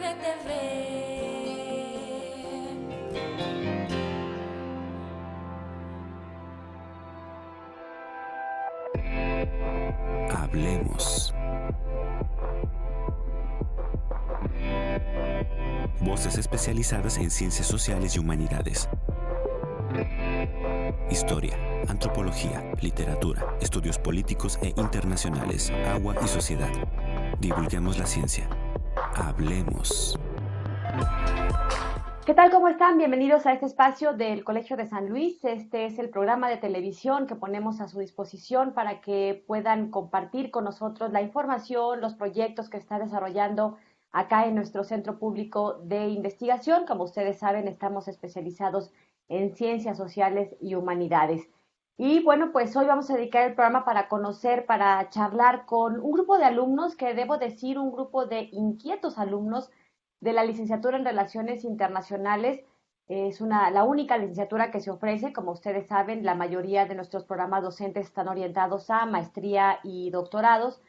Vive TV. Hablemos. Voces especializadas en ciencias sociales y humanidades. Historia, antropología, literatura, estudios políticos e internacionales, agua y sociedad. Divulguemos la ciencia. Hablemos. ¿Qué tal? ¿Cómo están? Bienvenidos a este espacio del Colegio de San Luis. Este es el programa de televisión que ponemos a su disposición para que puedan compartir con nosotros la información, los proyectos que está desarrollando acá en nuestro Centro Público de Investigación. Como ustedes saben, estamos especializados en ciencias sociales y humanidades. Y bueno, pues hoy vamos a dedicar el programa para conocer, para charlar con un grupo de alumnos, que debo decir, un grupo de inquietos alumnos de la licenciatura en Relaciones Internacionales. Es la única licenciatura que se ofrece. Como ustedes saben, la mayoría de nuestros programas docentes están orientados a maestría y doctorados.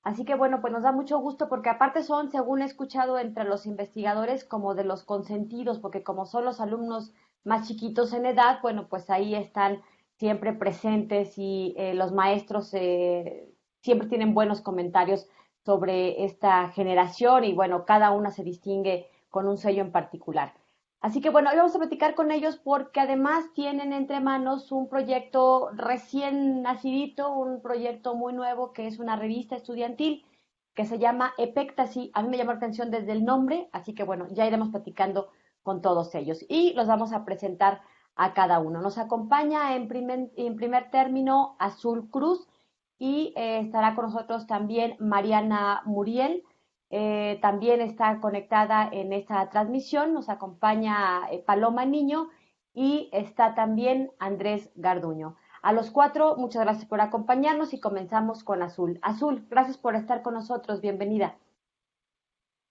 Así que bueno, pues nos da mucho gusto porque aparte son, según he escuchado entre los investigadores, como de los consentidos, porque como son los alumnos más chiquitos en edad, bueno, pues ahí están siempre presentes y los maestros siempre tienen buenos comentarios sobre esta generación y bueno, cada una se distingue con un sello en particular. Así que bueno, hoy vamos a platicar con ellos porque además tienen entre manos un proyecto recién nacidito, un proyecto muy nuevo que es una revista estudiantil que se llama Epectasy. A mí me llamó la atención desde el nombre, así que bueno, ya iremos platicando con todos ellos y los vamos a presentar a cada uno. Nos acompaña en primer término Azul Cruz y estará con nosotros también Mariana Muriel. También está conectada en esta transmisión, nos acompaña Paloma Niño y está también Andrés Garduño. A los cuatro, muchas gracias por acompañarnos y comenzamos con Azul. Azul, gracias por estar con nosotros, bienvenida.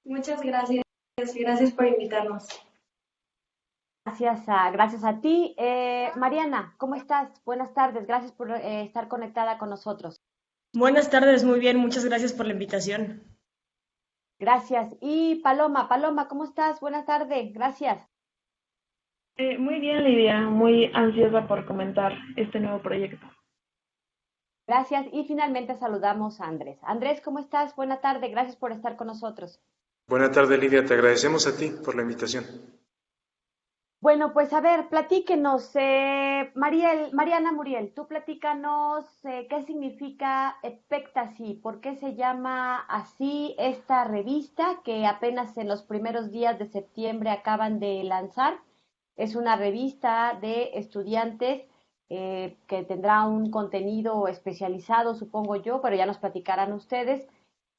Muchas gracias, gracias por invitarnos. Gracias a ti. Mariana, ¿cómo estás? Buenas tardes, gracias por estar conectada con nosotros. Buenas tardes, muy bien, muchas gracias por la invitación. Gracias. Y Paloma, ¿cómo estás? Buenas tardes, gracias. Muy bien, Lidia, muy ansiosa por comentar este nuevo proyecto. Gracias. Y finalmente saludamos a Andrés. Andrés, ¿cómo estás? Buena tarde, gracias por estar con nosotros. Buenas tardes, Lidia, te agradecemos a ti por la invitación. Bueno, pues a ver, platíquenos, Mariana Muriel, tú platícanos qué significa Epectasy, por qué se llama así esta revista que apenas en los primeros días de septiembre acaban de lanzar. Es una revista de estudiantes que tendrá un contenido especializado, supongo yo, pero ya nos platicarán ustedes.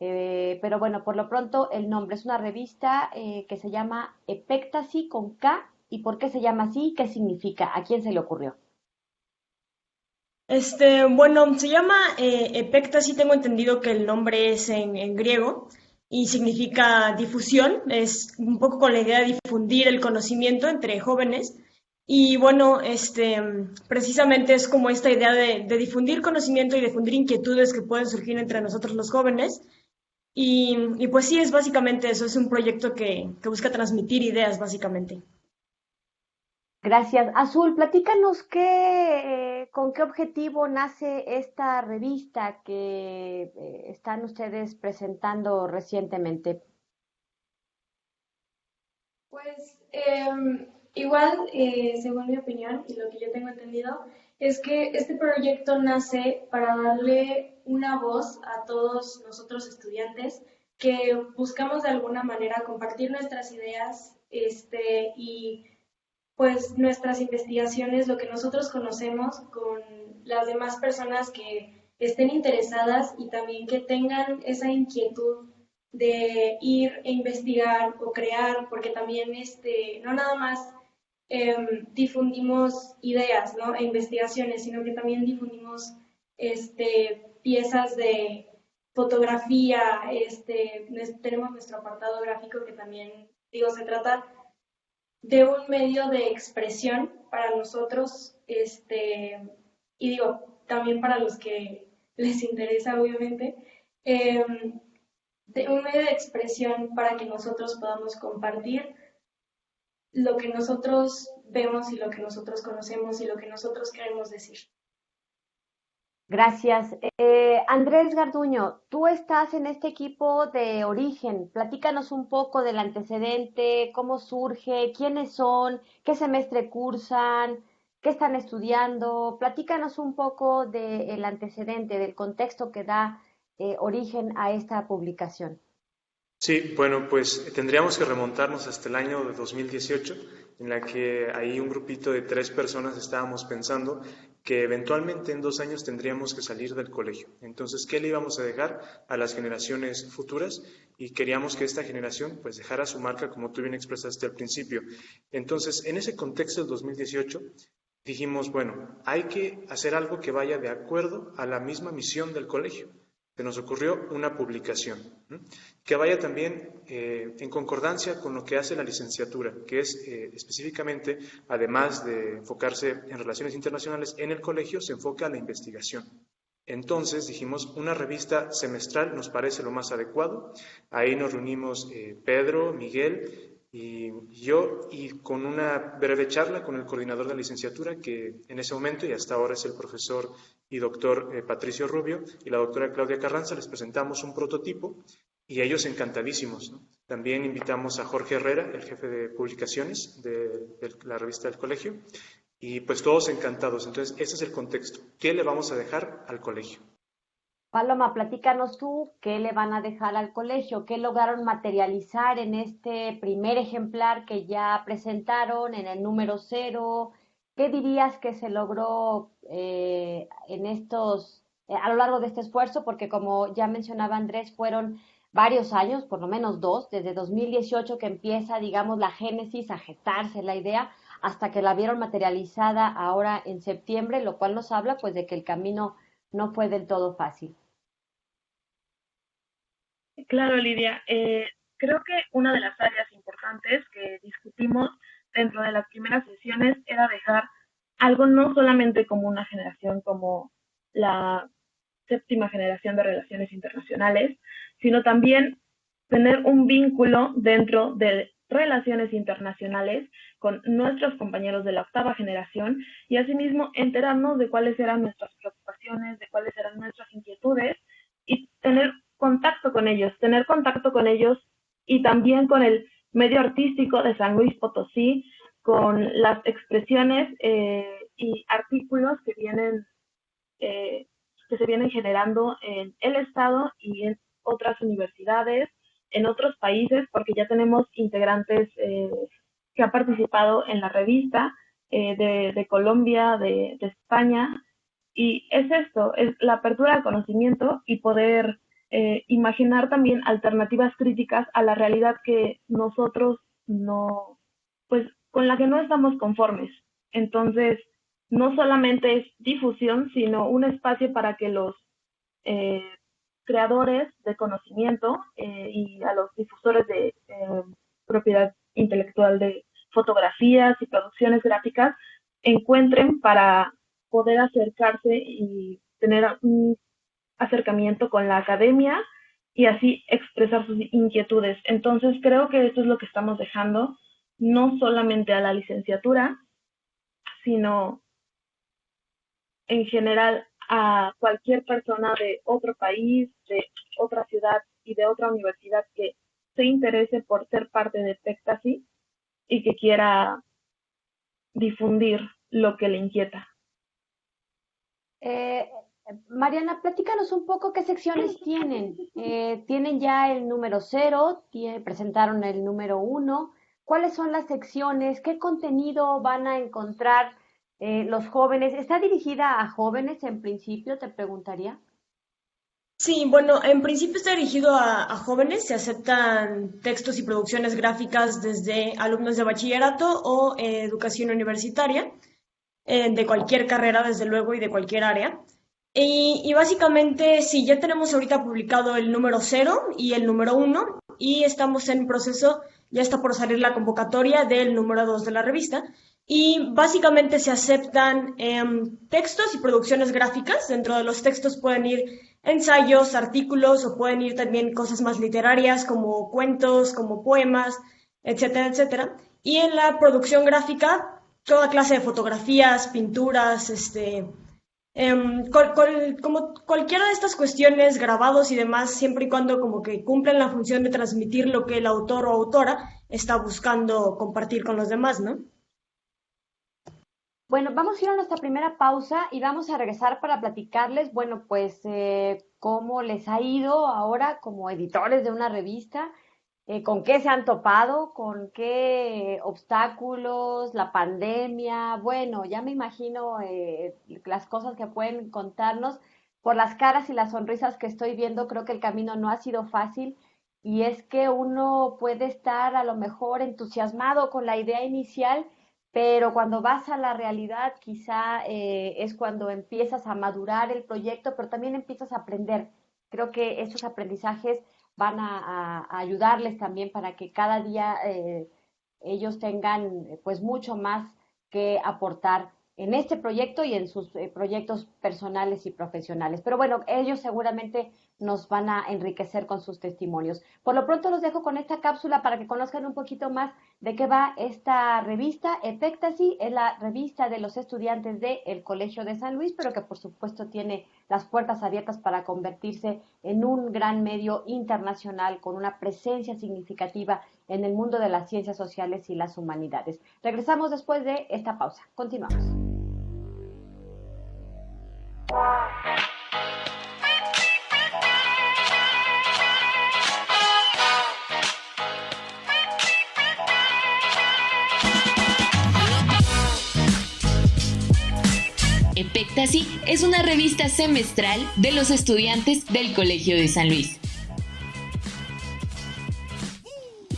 Pero bueno, por lo pronto el nombre es una revista que se llama Epectasy con K. ¿Y por qué se llama así? ¿Qué significa? ¿A quién se le ocurrió? Bueno, se llama Epectasy, tengo entendido que el nombre es en griego y significa difusión, es un poco con la idea de difundir el conocimiento entre jóvenes. Y bueno, precisamente es como esta idea de difundir conocimiento y difundir inquietudes que pueden surgir entre nosotros los jóvenes. Y pues sí, es básicamente eso, es un proyecto que busca transmitir ideas, básicamente. Gracias. Azul, platícanos con qué objetivo nace esta revista que están ustedes presentando recientemente. Pues igual, según mi opinión y lo que yo tengo entendido, es que este proyecto nace para darle una voz a todos nosotros estudiantes que buscamos de alguna manera compartir nuestras ideas, y pues nuestras investigaciones, lo que nosotros conocemos con las demás personas que estén interesadas y también que tengan esa inquietud de ir e investigar o crear, porque también no nada más difundimos ideas, ¿no? E investigaciones, sino que también difundimos piezas de fotografía, tenemos nuestro apartado gráfico que también, digo, se trata de un medio de expresión para nosotros, y digo, también para los que les interesa, obviamente, un medio de expresión para que nosotros podamos compartir lo que nosotros vemos y lo que nosotros conocemos y lo que nosotros queremos decir. Gracias. Andrés Garduño, tú estás en este equipo de Origen. Platícanos un poco del antecedente, cómo surge, quiénes son, qué semestre cursan, qué están estudiando. Platícanos un poco del antecedente, del contexto que da origen a esta publicación. Sí, bueno, pues tendríamos que remontarnos hasta el año de 2018, en la que ahí un grupito de 3 personas estábamos pensando que eventualmente en 2 años tendríamos que salir del colegio. Entonces, ¿qué le íbamos a dejar a las generaciones futuras? Y queríamos que esta generación pues dejara su marca, como tú bien expresaste al principio. Entonces, en ese contexto del 2018, dijimos, bueno, hay que hacer algo que vaya de acuerdo a la misma misión del colegio. Se nos ocurrió una publicación que vaya también en concordancia con lo que hace la licenciatura, que es específicamente, además de enfocarse en relaciones internacionales, en el colegio se enfoca a la investigación. Entonces dijimos, una revista semestral nos parece lo más adecuado. Ahí nos reunimos Pedro, Miguel y yo, y con una breve charla con el coordinador de la licenciatura, que en ese momento y hasta ahora es el profesor y doctor Patricio Rubio, y la doctora Claudia Carranza, les presentamos un prototipo y ellos encantadísimos, ¿no? También invitamos a Jorge Herrera, el jefe de publicaciones de la revista del colegio, y pues todos encantados. Entonces, ese es el contexto. ¿Qué le vamos a dejar al colegio? Paloma, platícanos tú qué le van a dejar al colegio, qué lograron materializar en este primer ejemplar que ya presentaron, en el número 0. ¿Qué dirías que se logró a lo largo de este esfuerzo? Porque como ya mencionaba Andrés, fueron varios años, por lo menos 2, desde 2018 que empieza, digamos, la génesis a gestarse la idea, hasta que la vieron materializada ahora en septiembre, lo cual nos habla pues de que el camino no fue del todo fácil. Claro, Lidia. Creo que una de las áreas importantes que discutimos dentro de las primeras sesiones era dejar algo no solamente como una generación como la 7ª generación de relaciones internacionales, sino también tener un vínculo dentro de relaciones internacionales con nuestros compañeros de la 8ª generación y asimismo enterarnos de cuáles eran nuestras preocupaciones, de cuáles eran nuestras inquietudes y tener contacto con ellos y también con el medio artístico de San Luis Potosí, con las expresiones y artículos que se vienen generando en el Estado y en otras universidades, en otros países, porque ya tenemos integrantes que han participado en la revista de Colombia, de España, y es esto, es la apertura al conocimiento y poder imaginar también alternativas críticas a la realidad que nosotros con la que no estamos conformes. Entonces, no solamente es difusión, sino un espacio para que los creadores de conocimiento y a los difusores de propiedad intelectual de fotografías y producciones gráficas encuentren para poder acercarse y tener un acercamiento con la academia y así expresar sus inquietudes. Entonces creo que esto es lo que estamos dejando, no solamente a la licenciatura, sino en general a cualquier persona de otro país, de otra ciudad y de otra universidad que se interese por ser parte de Tectasi y que quiera difundir lo que le inquieta. Mariana, platícanos un poco qué secciones tienen. Tienen ya el número 0, presentaron el número 1. ¿Cuáles son las secciones? ¿Qué contenido van a encontrar los jóvenes? ¿Está dirigida a jóvenes en principio, te preguntaría? Sí, bueno, en principio está dirigido a jóvenes. Se aceptan textos y producciones gráficas desde alumnos de bachillerato o educación universitaria, de cualquier carrera, desde luego, y de cualquier área. Y básicamente, sí, ya tenemos ahorita publicado el número 0 y el número 1 y estamos en proceso, ya está por salir la convocatoria del número 2 de la revista. Y básicamente se aceptan textos y producciones gráficas. Dentro de los textos pueden ir ensayos, artículos, o pueden ir también cosas más literarias como cuentos, como poemas, etcétera, etcétera. Y en la producción gráfica, toda clase de fotografías, pinturas, como cualquiera de estas cuestiones, grabados y demás, siempre y cuando como que cumplen la función de transmitir lo que el autor o autora está buscando compartir con los demás, ¿no? Bueno, vamos a ir a nuestra primera pausa y vamos a regresar para platicarles, bueno, pues cómo les ha ido ahora como editores de una revista, con qué se han topado, con qué obstáculos, la pandemia, bueno, ya me imagino las cosas que pueden contarnos. Por las caras y las sonrisas que estoy viendo, creo que el camino no ha sido fácil y es que uno puede estar a lo mejor entusiasmado con la idea inicial, pero cuando vas a la realidad quizá es cuando empiezas a madurar el proyecto, pero también empiezas a aprender. Creo que esos aprendizajes van a ayudarles también para que cada día ellos tengan pues mucho más que aportar en este proyecto y en sus proyectos personales y profesionales. Pero bueno, ellos seguramente nos van a enriquecer con sus testimonios. Por lo pronto los dejo con esta cápsula para que conozcan un poquito más de qué va esta revista. Epectasy es la revista de los estudiantes del Colegio de San Luis, pero que por supuesto tiene las puertas abiertas para convertirse en un gran medio internacional con una presencia significativa en el mundo de las ciencias sociales y las humanidades. Regresamos después de esta pausa. Continuamos. Epectasy es una revista semestral de los estudiantes del Colegio de San Luis.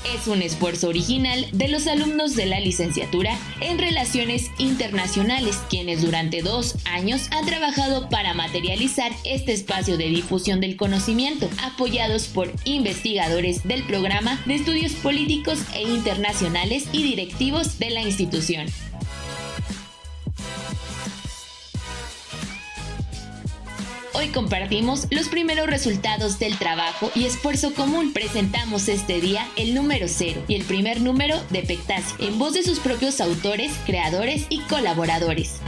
Es un esfuerzo original de los alumnos de la licenciatura en Relaciones Internacionales, quienes durante 2 años han trabajado para materializar este espacio de difusión del conocimiento, apoyados por investigadores del Programa de Estudios Políticos e Internacionales y directivos de la institución. Hoy compartimos los primeros resultados del trabajo y esfuerzo común. Presentamos este día el número 0 y el primer número de Epectasy, en voz de sus propios autores, creadores y colaboradores.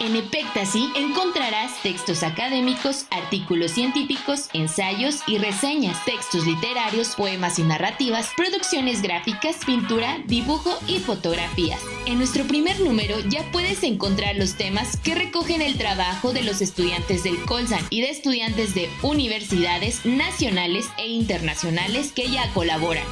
En Epectasy encontrarás textos académicos, artículos científicos, ensayos y reseñas, textos literarios, poemas y narrativas, producciones gráficas, pintura, dibujo y fotografías. En nuestro primer número ya puedes encontrar los temas que recogen el trabajo de los estudiantes del Colsan y de estudiantes de universidades nacionales e internacionales que ya colaboran.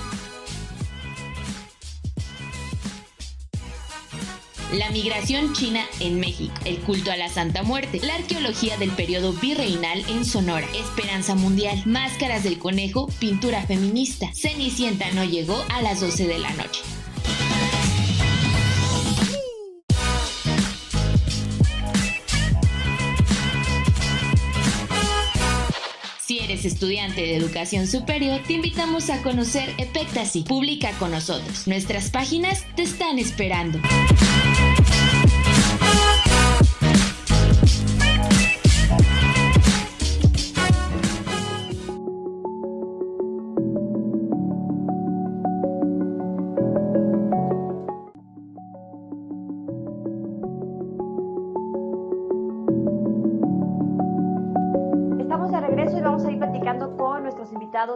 La migración china en México, el culto a la Santa Muerte, la arqueología del periodo virreinal en Sonora, Esperanza Mundial, máscaras del conejo, pintura feminista, Cenicienta no llegó a las 12 de la noche. Si eres estudiante de educación superior, te invitamos a conocer Epectasy. Publica con nosotros. Nuestras páginas te están esperando.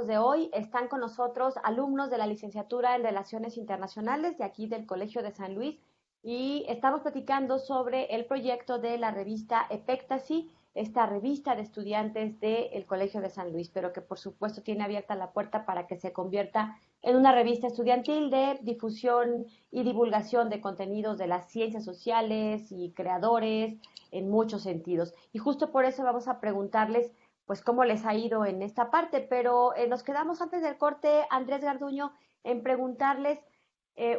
De hoy están con nosotros alumnos de la licenciatura en Relaciones Internacionales de aquí del Colegio de San Luis y estamos platicando sobre el proyecto de la revista Epectasy, esta revista de estudiantes del Colegio de San Luis, pero que por supuesto tiene abierta la puerta para que se convierta en una revista estudiantil de difusión y divulgación de contenidos de las ciencias sociales y creadores en muchos sentidos. Y justo por eso vamos a preguntarles pues cómo les ha ido en esta parte, pero nos quedamos antes del corte, Andrés Garduño, en preguntarles,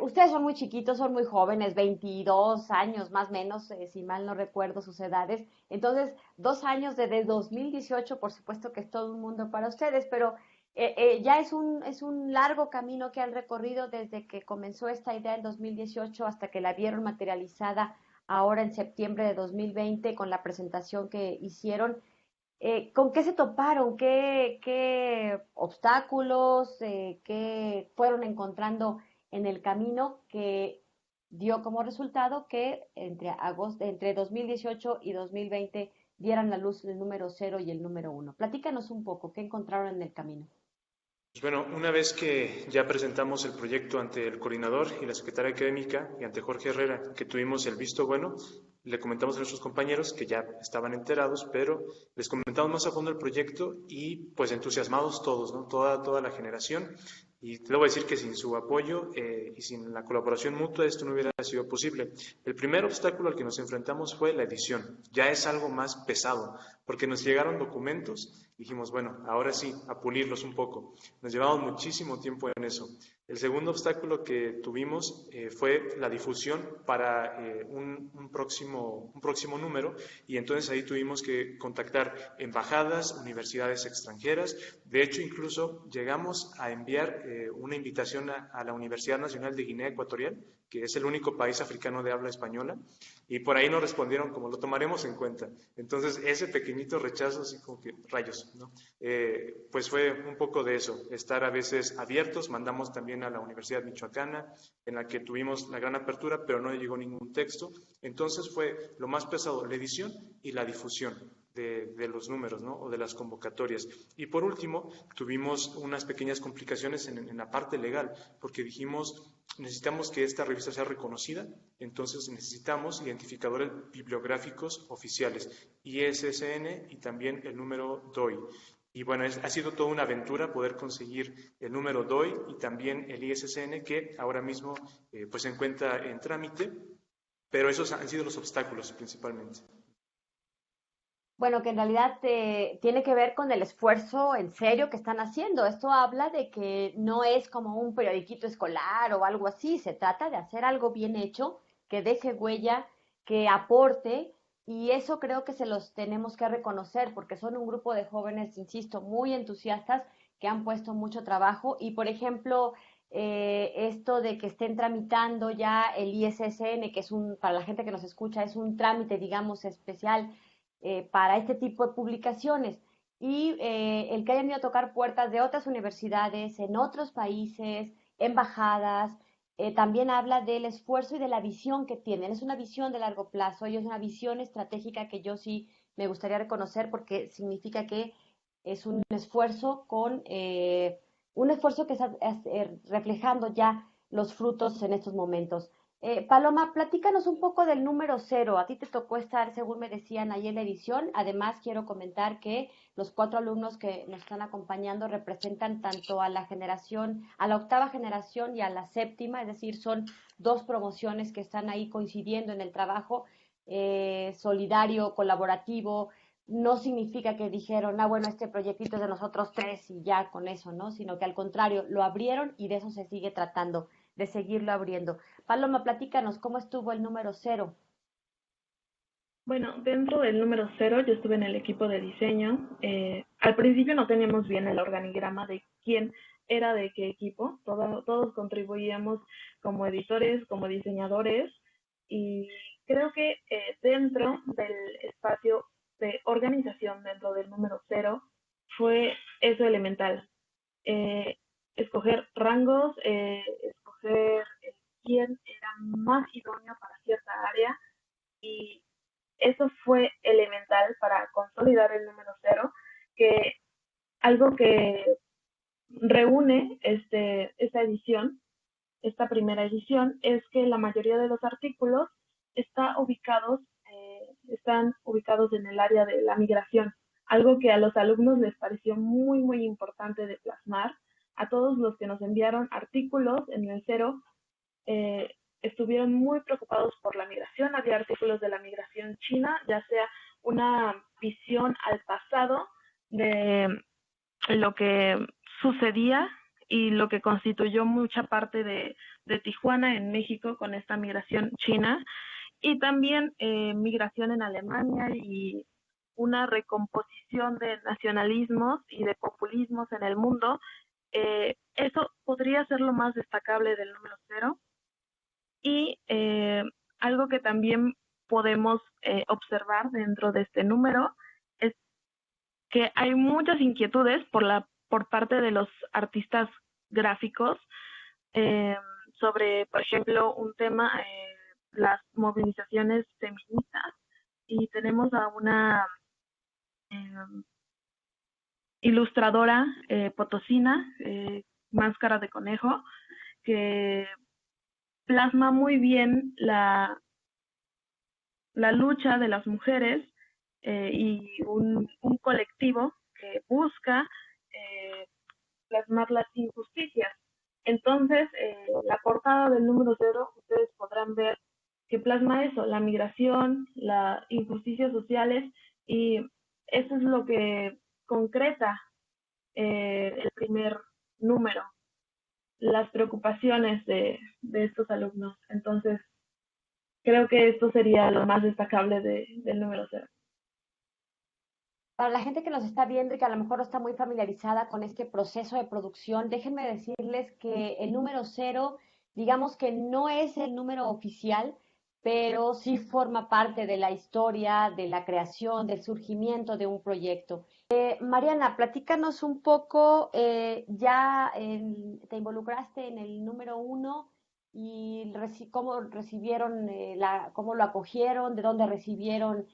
ustedes son muy chiquitos, son muy jóvenes, 22 años más o menos, si mal no recuerdo sus edades, entonces 2 años desde 2018, por supuesto que es todo un mundo para ustedes, pero Ya es un largo camino que han recorrido desde que comenzó esta idea en 2018 hasta que la vieron materializada ahora en septiembre de 2020 con la presentación que hicieron. ¿Con qué se toparon? ¿Qué obstáculos, qué fueron encontrando en el camino que dio como resultado que entre 2018 y 2020 dieran la luz el número 0 y el número 1? Platícanos un poco, ¿qué encontraron en el camino? Pues bueno, una vez que ya presentamos el proyecto ante el coordinador y la secretaria académica y ante Jorge Herrera, que tuvimos el visto bueno, le comentamos a nuestros compañeros que ya estaban enterados, pero les comentamos más a fondo el proyecto y pues entusiasmados todos, ¿no? Toda la generación. Y te debo decir que sin su apoyo y sin la colaboración mutua esto no hubiera sido posible. El primer obstáculo al que nos enfrentamos fue la edición. Ya es algo más pesado, porque nos llegaron documentos y dijimos, bueno, ahora sí, a pulirlos un poco. Nos llevamos muchísimo tiempo en eso. El segundo obstáculo que tuvimos fue la difusión para un próximo número, y entonces ahí tuvimos que contactar embajadas, universidades extranjeras. De hecho, incluso llegamos a enviar una invitación a la Universidad Nacional de Guinea Ecuatorial, que es el único país africano de habla española, y por ahí nos respondieron como lo tomaremos en cuenta. Entonces, ese pequeñito rechazo, así como que rayos, ¿no? Pues fue un poco de eso, estar a veces abiertos. Mandamos también a la Universidad Michoacana, en la que tuvimos la gran apertura, pero no llegó ningún texto. Entonces fue lo más pesado, la edición y la difusión de los números, ¿no? O de las convocatorias. Y por último, tuvimos unas pequeñas complicaciones en la parte legal, porque dijimos, necesitamos que esta revista sea reconocida, entonces necesitamos identificadores bibliográficos oficiales, ISSN y también el número DOI. Y bueno, ha sido toda una aventura poder conseguir el número DOI y también el ISSN, que ahora mismo pues se encuentra en trámite, pero esos han sido los obstáculos principalmente. Bueno, que en realidad tiene que ver con el esfuerzo en serio que están haciendo. Esto habla de que no es como un periodiquito escolar o algo así, se trata de hacer algo bien hecho, que deje huella, que aporte, y eso creo que se los tenemos que reconocer porque son un grupo de jóvenes, insisto, muy entusiastas que han puesto mucho trabajo y, por ejemplo, esto de que estén tramitando ya el ISSN, que es para la gente que nos escucha, es un trámite, digamos, especial para este tipo de publicaciones y el que hayan ido a tocar puertas de otras universidades, en otros países, embajadas, también habla del esfuerzo y de la visión que tienen. Es una visión de largo plazo y es una visión estratégica que yo sí me gustaría reconocer porque significa que es un esfuerzo que está reflejando ya los frutos en estos momentos. Paloma, platícanos un poco del número 0. A ti te tocó estar, según me decían, ahí en la edición. Además, quiero comentar que los 4 alumnos que nos están acompañando representan tanto a la octava generación y a la séptima, es decir, son 2 promociones que están ahí coincidiendo en el trabajo solidario, colaborativo. No significa que dijeron, bueno, este proyectito es de nosotros 3 y ya con eso, ¿no? Sino que al contrario, lo abrieron y de eso se sigue tratando, de seguirlo abriendo. Paloma, platícanos, ¿cómo estuvo el número 0? Bueno, dentro del número 0 yo estuve en el equipo de diseño. Al principio no teníamos bien el organigrama de quién era de qué equipo. Todos contribuíamos como editores, como diseñadores, y creo que dentro del espacio de organización dentro del número 0 fue eso elemental. Escoger rangos, escoger quién era más idóneo para cierta área, y eso fue elemental para consolidar el número 0, que algo que reúne esta edición, esta primera edición, es que la mayoría de los artículos están ubicados en el área de la migración, algo que a los alumnos les pareció muy, muy importante de plasmar. A todos los que nos enviaron artículos en el 0, estuvieron muy preocupados por la migración. Había artículos de la migración china, ya sea una visión al pasado de lo que sucedía y lo que constituyó mucha parte de Tijuana en México con esta migración china, y también migración en Alemania y una recomposición de nacionalismos y de populismos en el mundo, eso podría ser lo más destacable del número 0. Y algo que también podemos observar dentro de este número es que hay muchas inquietudes por parte de los artistas gráficos sobre, por ejemplo, un tema, las movilizaciones feministas, y tenemos a una ilustradora potosina, Máscara de Conejo, que plasma muy bien la lucha de las mujeres y un colectivo que busca plasmar las injusticias. Entonces, la portada del número 0, ustedes podrán ver que plasma eso, la migración, las injusticias sociales, y eso es lo que concreta el primer número, las preocupaciones de estos alumnos. Entonces, creo que esto sería lo más destacable del número 0. Para la gente que nos está viendo y que a lo mejor no está muy familiarizada con este proceso de producción, déjenme decirles que el número 0, digamos que no es el número oficial, pero sí forma parte de la historia, de la creación, del surgimiento de un proyecto. Mariana, platícanos un poco, te involucraste en el número 1 y cómo recibieron, cómo lo acogieron, de dónde recibieron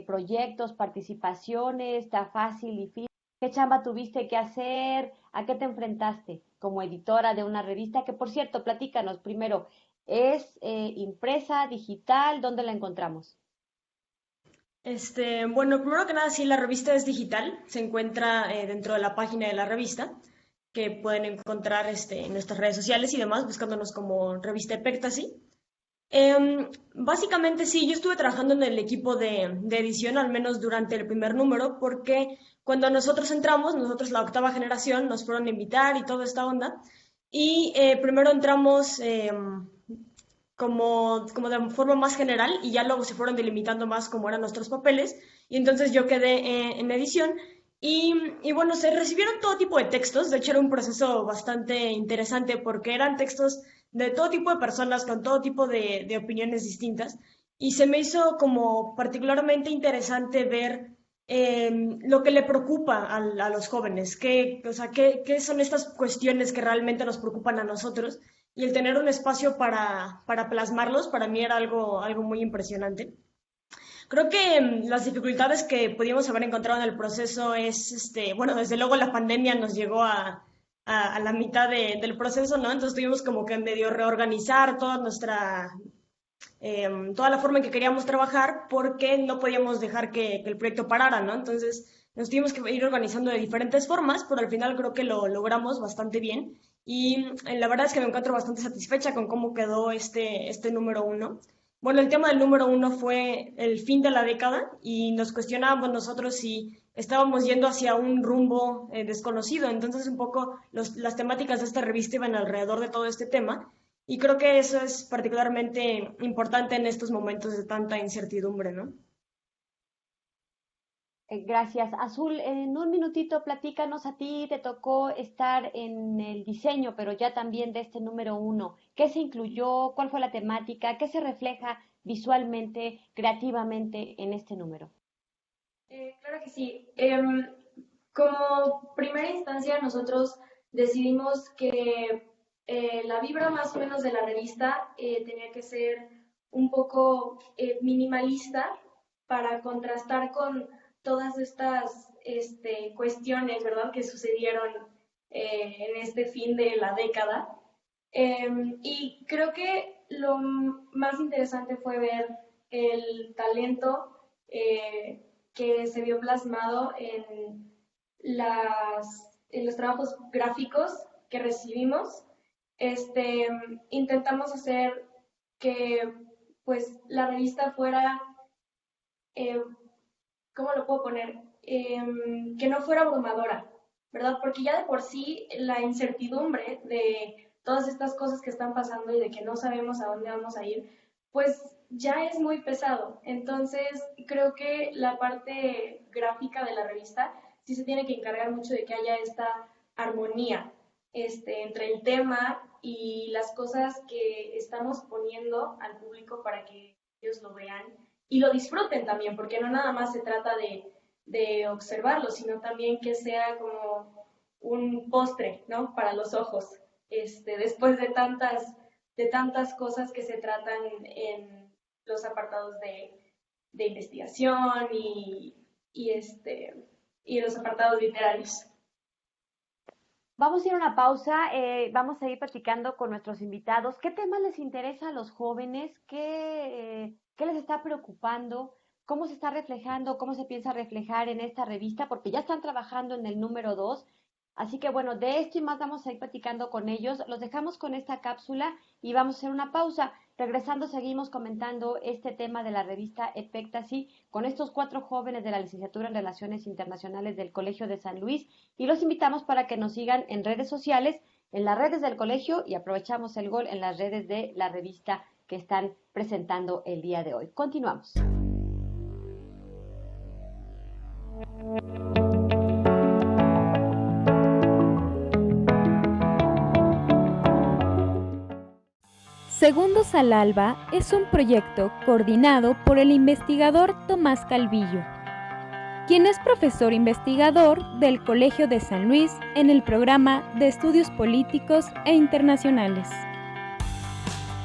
proyectos, participaciones, está fácil, difícil. ¿Qué chamba tuviste que hacer? ¿A qué te enfrentaste como editora de una revista? Que por cierto, platícanos primero, ¿es impresa, digital? ¿Dónde la encontramos? Bueno, primero que nada, sí, la revista es digital, se encuentra dentro de la página de la revista, que pueden encontrar en nuestras redes sociales y demás, buscándonos como Revista Epectasy. Básicamente sí, yo estuve trabajando en el equipo de edición, al menos durante el primer número, porque cuando nosotros entramos, nosotros la octava generación, nos fueron a invitar y toda esta onda, y primero entramos como de forma más general y ya luego se fueron delimitando más como eran nuestros papeles, y entonces yo quedé en edición. Y bueno, se recibieron todo tipo de textos, de hecho era un proceso bastante interesante porque eran textos de todo tipo de personas con todo tipo de opiniones distintas, y se me hizo como particularmente interesante ver lo que le preocupa a los jóvenes, o sea, qué son estas cuestiones que realmente nos preocupan a nosotros, y el tener un espacio para plasmarlos para mí era algo muy impresionante. Creo que las dificultades que pudimos haber encontrado en el proceso es, bueno, desde luego la pandemia nos llegó a la mitad del proceso, ¿no? Entonces tuvimos como que medio reorganizar toda la forma en que queríamos trabajar, porque no podíamos dejar que el proyecto parara, ¿no? Entonces nos tuvimos que ir organizando de diferentes formas, pero al final creo que lo logramos bastante bien, y la verdad es que me encuentro bastante satisfecha con cómo quedó este número 1. Bueno, el tema del número 1 fue el fin de la década y nos cuestionábamos nosotros si estábamos yendo hacia un rumbo desconocido. Entonces, un poco las temáticas de esta revista iban alrededor de todo este tema, y creo que eso es particularmente importante en estos momentos de tanta incertidumbre, ¿no? Gracias. Azul, en un minutito platícanos, a ti te tocó estar en el diseño, pero ya también de este número 1. ¿Qué se incluyó? ¿Cuál fue la temática? ¿Qué se refleja visualmente, creativamente en este número? Claro que sí. Como primera instancia, nosotros decidimos que la vibra más o menos de la revista tenía que ser un poco minimalista para contrastar con todas estas cuestiones, ¿verdad?, que sucedieron en este fin de la década. Y creo que lo más interesante fue ver el talento que se vio plasmado en los trabajos gráficos que recibimos. Intentamos hacer que pues la revista fuera, ¿cómo lo puedo poner? Que no fuera abrumadora, ¿verdad? Porque ya de por sí la incertidumbre de todas estas cosas que están pasando y de que no sabemos a dónde vamos a ir, pues ya es muy pesado. Entonces, creo que la parte gráfica de la revista sí se tiene que encargar mucho de que haya esta armonía entre el tema y las cosas que estamos poniendo al público para que ellos lo vean y lo disfruten también, porque no nada más se trata de observarlo, sino también que sea como un postre, ¿no? Para los ojos, después de tantas cosas que se tratan en los apartados de investigación y los apartados literarios. Vamos a ir a una pausa, vamos a ir platicando con nuestros invitados. ¿Qué temas les interesa a los jóvenes? ¿Qué les está preocupando? ¿Cómo se está reflejando? ¿Cómo se piensa reflejar en esta revista? Porque ya están trabajando en el número 2. Así que bueno, de esto y más vamos a ir platicando con ellos. Los dejamos con esta cápsula y vamos a hacer una pausa. Regresando seguimos comentando este tema de la revista Epectasy con estos 4 jóvenes de la licenciatura en Relaciones Internacionales del Colegio de San Luis y los invitamos para que nos sigan en redes sociales, en las redes del colegio y aprovechamos el gol en las redes de la revista que están presentando el día de hoy. Continuamos. Segundos al Alba es un proyecto coordinado por el investigador Tomás Calvillo, quien es profesor investigador del Colegio de San Luis en el programa de Estudios Políticos e Internacionales.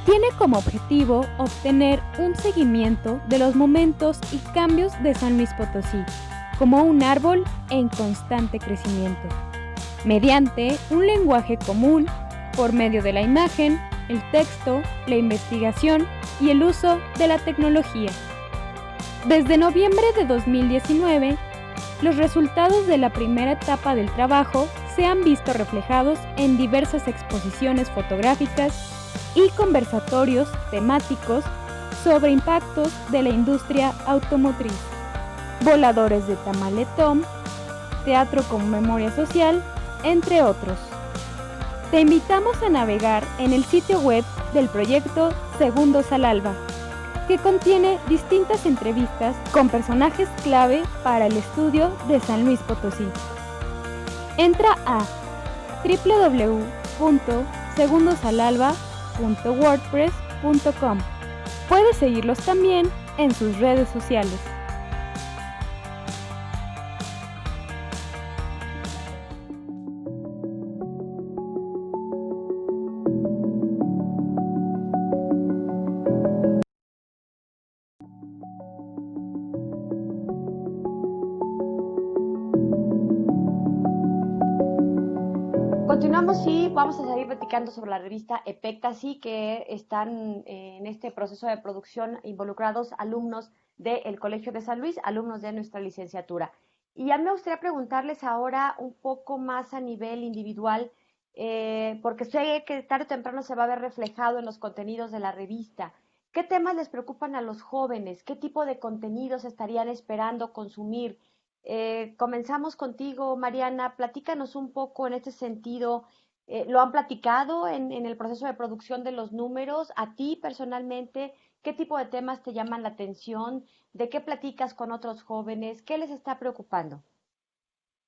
Tiene como objetivo obtener un seguimiento de los momentos y cambios de San Luis Potosí, como un árbol en constante crecimiento, mediante un lenguaje común por medio de la imagen, el texto, la investigación y el uso de la tecnología. Desde noviembre de 2019, los resultados de la primera etapa del trabajo se han visto reflejados en diversas exposiciones fotográficas y conversatorios temáticos sobre impactos de la industria automotriz, voladores de Tamaletón, teatro con memoria social, entre otros. Te invitamos a navegar en el sitio web del proyecto Segundos al Alba, que contiene distintas entrevistas con personajes clave para el estudio de San Luis Potosí. Entra a www.segundosalalba.wordpress.com. Puedes seguirlos también en sus redes sociales. Continuamos y vamos a seguir platicando sobre la revista Epectasy, que están en este proceso de producción involucrados alumnos del Colegio de San Luis, alumnos de nuestra licenciatura. Y a mí me gustaría preguntarles ahora un poco más a nivel individual, porque sé que tarde o temprano se va a ver reflejado en los contenidos de la revista. ¿Qué temas les preocupan a los jóvenes? ¿Qué tipo de contenidos estarían esperando consumir? Comenzamos contigo, Mariana. Platícanos un poco en este sentido. ¿Lo han platicado en el proceso de producción de los números? ¿A ti personalmente qué tipo de temas te llaman la atención? ¿De qué platicas con otros jóvenes? ¿Qué les está preocupando?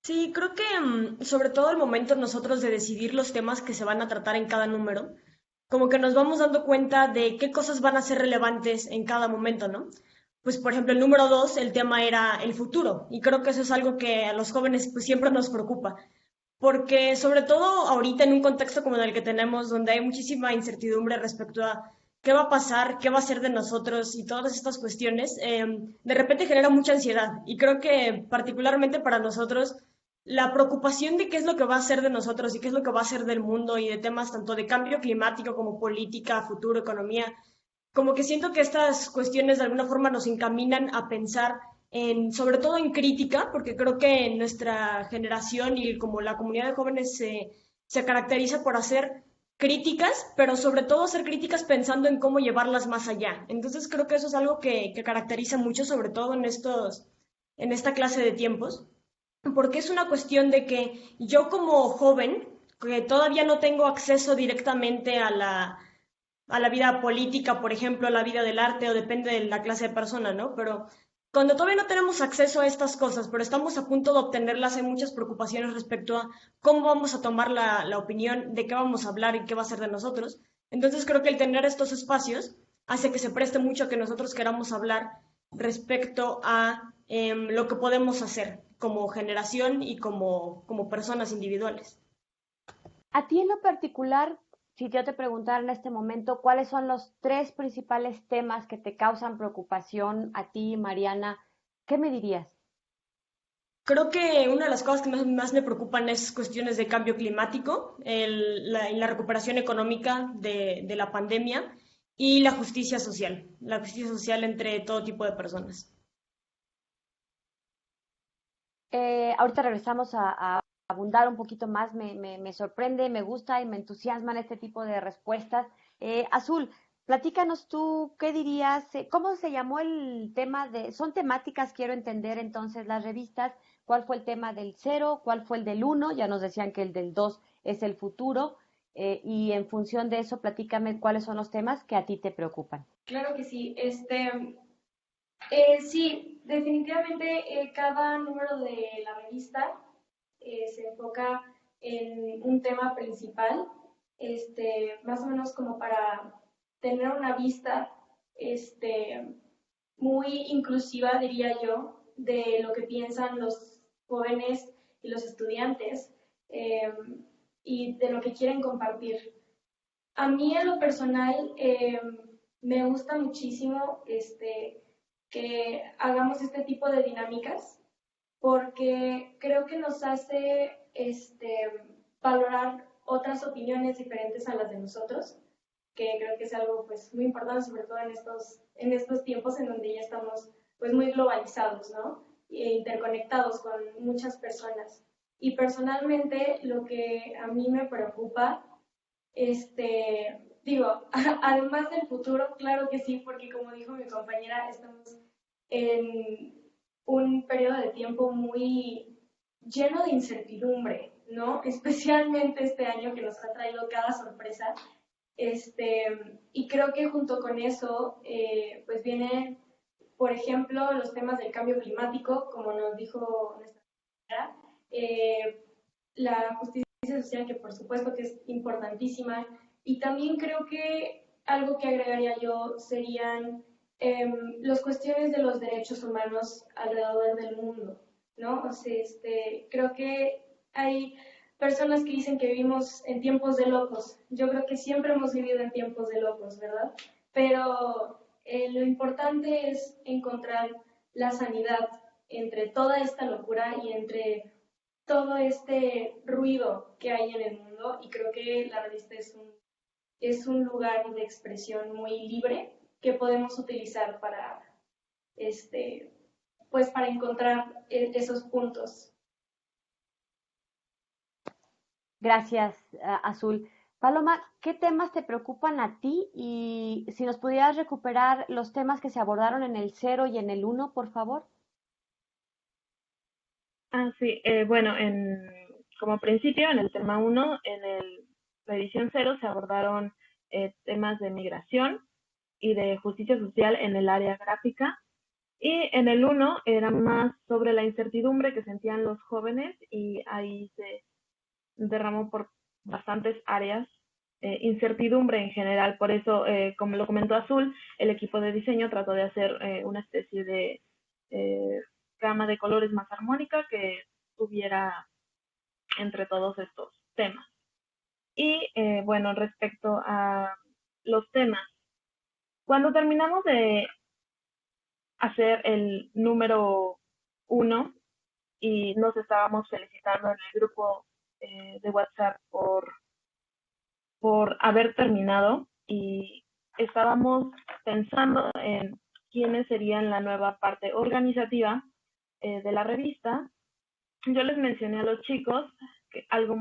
Sí, creo que sobre todo el momento nosotros de decidir los temas que se van a tratar en cada número, como que nos vamos dando cuenta de qué cosas van a ser relevantes en cada momento, ¿no? Pues por ejemplo el número 2, el tema era el futuro, y creo que eso es algo que a los jóvenes pues siempre nos preocupa, porque sobre todo ahorita en un contexto como el que tenemos, donde hay muchísima incertidumbre respecto a qué va a pasar, qué va a ser de nosotros y todas estas cuestiones, de repente genera mucha ansiedad, y creo que particularmente para nosotros la preocupación de qué es lo que va a ser de nosotros y qué es lo que va a ser del mundo y de temas tanto de cambio climático como política, futuro, economía, como que siento que estas cuestiones de alguna forma nos encaminan a pensar sobre todo en crítica, porque creo que nuestra generación y como la comunidad de jóvenes se caracteriza por hacer críticas, pero sobre todo hacer críticas pensando en cómo llevarlas más allá. Entonces creo que eso es algo que caracteriza mucho, sobre todo en esta clase de tiempos, porque es una cuestión de que yo como joven, que todavía no tengo acceso directamente a a la vida política, por ejemplo, a la vida del arte, o depende de la clase de persona, ¿no? Pero cuando todavía no tenemos acceso a estas cosas, pero estamos a punto de obtenerlas, hay muchas preocupaciones respecto a cómo vamos a tomar la opinión, de qué vamos a hablar y qué va a ser de nosotros. Entonces creo que el tener estos espacios hace que se preste mucho a que nosotros queramos hablar respecto a lo que podemos hacer como generación y como personas individuales. A ti en lo particular, si yo te preguntara en este momento, ¿cuáles son los 3 principales temas que te causan preocupación a ti, Mariana? ¿Qué me dirías? Creo que una de las cosas que más me preocupan es cuestiones de cambio climático, la recuperación económica de la pandemia y la justicia social entre todo tipo de personas. Ahorita regresamos a abundar un poquito más. Me sorprende, me gusta y me entusiasman este tipo de respuestas. Azul, platícanos tú, ¿qué dirías? ¿Cómo se llamó el tema de... Son temáticas, quiero entender entonces las revistas. ¿Cuál fue el tema del 0? ¿Cuál fue el del 1? Ya nos decían que el del 2 es el futuro. Y en función de eso, platícame cuáles son los temas que a ti te preocupan. Claro que sí. Sí, definitivamente cada número de la revista se enfoca en un tema principal, más o menos como para tener una vista muy inclusiva, diría yo, de lo que piensan los jóvenes y los estudiantes y de lo que quieren compartir. A mí en lo personal me gusta muchísimo que hagamos este tipo de dinámicas porque creo que nos hace valorar otras opiniones diferentes a las de nosotros, que creo que es algo pues muy importante, sobre todo en estos tiempos en donde ya estamos pues muy globalizados, ¿no? E interconectados con muchas personas. Y personalmente lo que a mí me preocupa, digo, además del futuro, claro que sí, porque como dijo mi compañera, estamos en un periodo de tiempo muy lleno de incertidumbre, ¿no? Especialmente este año que nos ha traído cada sorpresa. Y creo que junto con eso, pues vienen, por ejemplo, los temas del cambio climático, como nos dijo nuestra compañera, la justicia social, que por supuesto que es importantísima, y también creo que algo que agregaría yo serían las cuestiones de los derechos humanos alrededor del mundo, ¿no? O sea, creo que hay personas que dicen que vivimos en tiempos de locos. Yo creo que siempre hemos vivido en tiempos de locos, ¿verdad? Pero lo importante es encontrar la sanidad entre toda esta locura y entre todo este ruido que hay en el mundo, y creo que la revista es un lugar de expresión muy libre que podemos utilizar para, pues para encontrar esos puntos. Gracias, Azul. Paloma, ¿qué temas te preocupan a ti? Y si nos pudieras recuperar los temas que se abordaron en el 0 y en el 1, por favor. Sí, bueno, como principio, en el tema 1, la edición 0 se abordaron temas de migración y de justicia social en el área gráfica. Y en el 1 era más sobre la incertidumbre que sentían los jóvenes, y ahí se derramó por bastantes áreas, incertidumbre en general. Por eso, como lo comentó Azul, el equipo de diseño trató de hacer una especie de gama de colores más armónica que tuviera entre todos estos temas. Y bueno, respecto a los temas, cuando terminamos de hacer el número 1 y nos estábamos felicitando en el grupo de WhatsApp por haber terminado, y estábamos pensando en quiénes serían la nueva parte organizativa de la revista, yo les mencioné a los chicos que algo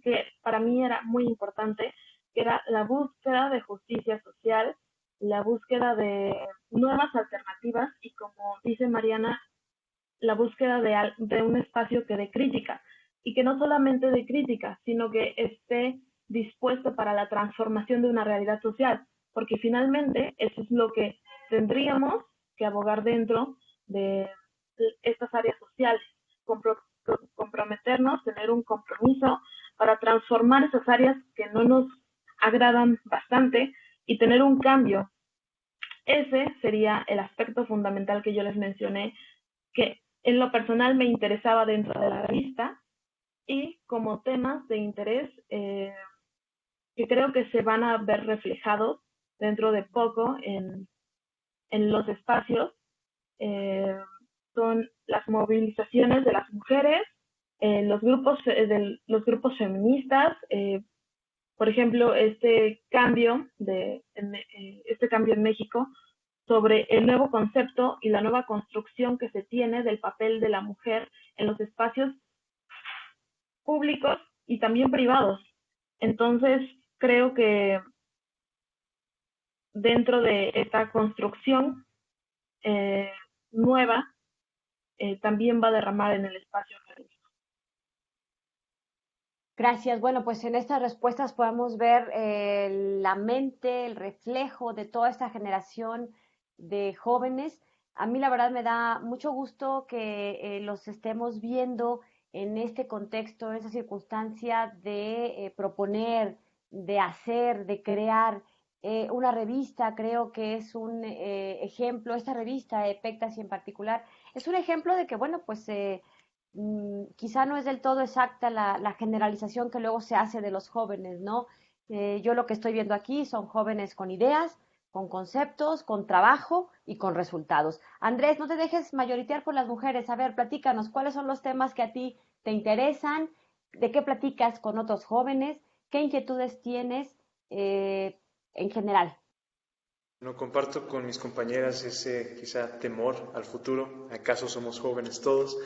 que para mí era muy importante, que era la búsqueda de justicia social, la búsqueda de nuevas alternativas y, como dice Mariana, la búsqueda de un espacio que dé crítica, y que no solamente de crítica, sino que esté dispuesto para la transformación de una realidad social, porque finalmente eso es lo que tendríamos que abogar dentro de estas áreas sociales, comprometernos, tener un compromiso para transformar esas áreas que no nos agradan bastante y tener un cambio. Ese sería el aspecto fundamental que yo les mencioné, que en lo personal me interesaba dentro de la revista, y como temas de interés que creo que se van a ver reflejados dentro de poco en los espacios, son las movilizaciones de las mujeres, los grupos feministas, por ejemplo, este cambio en México sobre el nuevo concepto y la nueva construcción que se tiene del papel de la mujer en los espacios públicos y también privados. Entonces, creo que dentro de esta construcción nueva, también va a derramar en el espacio académico. Gracias. Bueno, pues en estas respuestas podemos ver la mente, el reflejo de toda esta generación de jóvenes. A mí la verdad me da mucho gusto que los estemos viendo en este contexto, en esa circunstancia de proponer, de hacer, de crear una revista. Creo que es un ejemplo, esta revista, Epectasy en particular, es un ejemplo de que, bueno, pues quizá no es del todo exacta la generalización que luego se hace de los jóvenes, ¿no? Yo lo que estoy viendo aquí son jóvenes con ideas, con conceptos, con trabajo y con resultados. Andrés, no te dejes mayoritear por las mujeres. A ver, platícanos, ¿cuáles son los temas que a ti te interesan? ¿De qué platicas con otros jóvenes? ¿Qué inquietudes tienes en general? No comparto con mis compañeras ese quizá temor al futuro. ¿Acaso somos jóvenes todos?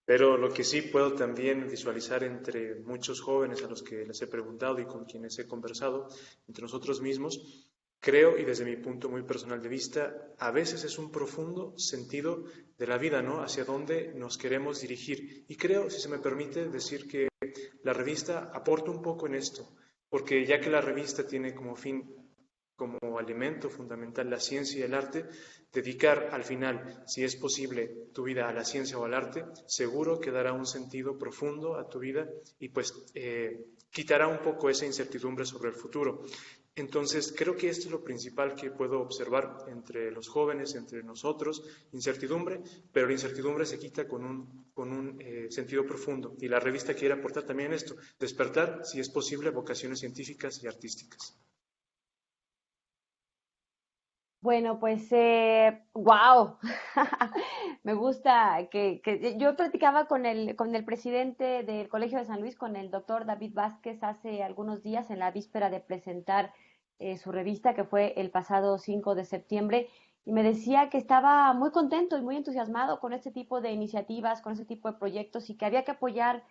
Pero lo que sí puedo también visualizar entre muchos jóvenes a los que les he preguntado y con quienes he conversado, entre nosotros mismos, creo, y desde mi punto muy personal de vista, a veces es un profundo sentido de la vida, ¿no? Hacia dónde nos queremos dirigir. Y creo, si se me permite, decir que la revista aporta un poco en esto, porque ya que la revista tiene como fin, como alimento fundamental, la ciencia y el arte, dedicar al final, si es posible, tu vida a la ciencia o al arte, seguro que dará un sentido profundo a tu vida y pues quitará un poco esa incertidumbre sobre el futuro. Entonces, creo que esto es lo principal que puedo observar entre los jóvenes, entre nosotros, incertidumbre, pero la incertidumbre se quita con un sentido profundo. Y la revista quiere aportar también esto, despertar, si es posible, vocaciones científicas y artísticas. Bueno, pues, wow, me gusta que yo platicaba con el presidente del Colegio de San Luis, con el doctor David Vázquez, hace algunos días en la víspera de presentar su revista, que fue el pasado 5 de septiembre, y me decía que estaba muy contento y muy entusiasmado con este tipo de iniciativas, con este tipo de proyectos, y que había que apoyar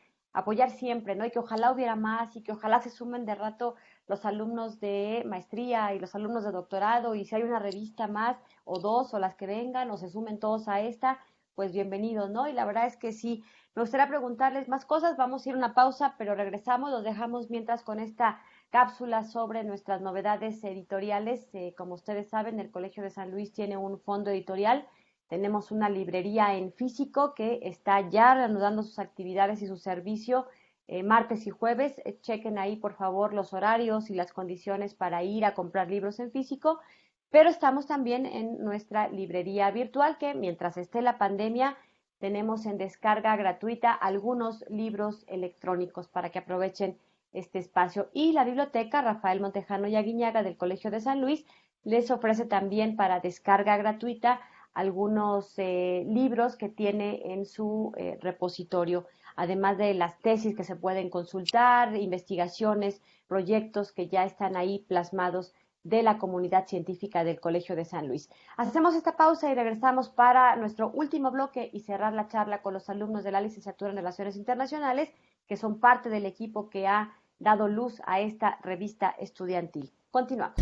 siempre, ¿no? Y que ojalá hubiera más y que ojalá se sumen de rato los alumnos de maestría y los alumnos de doctorado, y si hay una revista más o dos o las que vengan o se sumen todos a esta, pues bienvenidos, ¿no? Y la verdad es que sí, me gustaría preguntarles más cosas. Vamos a ir a una pausa, pero regresamos, los dejamos mientras con esta cápsula sobre nuestras novedades editoriales. Como ustedes saben, el Colegio de San Luis tiene un fondo editorial. Tenemos una librería en físico que está ya reanudando sus actividades y su servicio martes y jueves. Chequen ahí, por favor, los horarios y las condiciones para ir a comprar libros en físico. Pero estamos también en nuestra librería virtual, que mientras esté la pandemia tenemos en descarga gratuita algunos libros electrónicos para que aprovechen este espacio. Y la biblioteca Rafael Montejano y Aguiñaga del Colegio de San Luis les ofrece también para descarga gratuita algunos libros que tiene en su repositorio, además de las tesis que se pueden consultar, investigaciones, proyectos que ya están ahí plasmados de la comunidad científica del Colegio de San Luis. Hacemos esta pausa y regresamos para nuestro último bloque y cerrar la charla con los alumnos de la licenciatura en Relaciones Internacionales, que son parte del equipo que ha dado luz a esta revista estudiantil. Continuamos.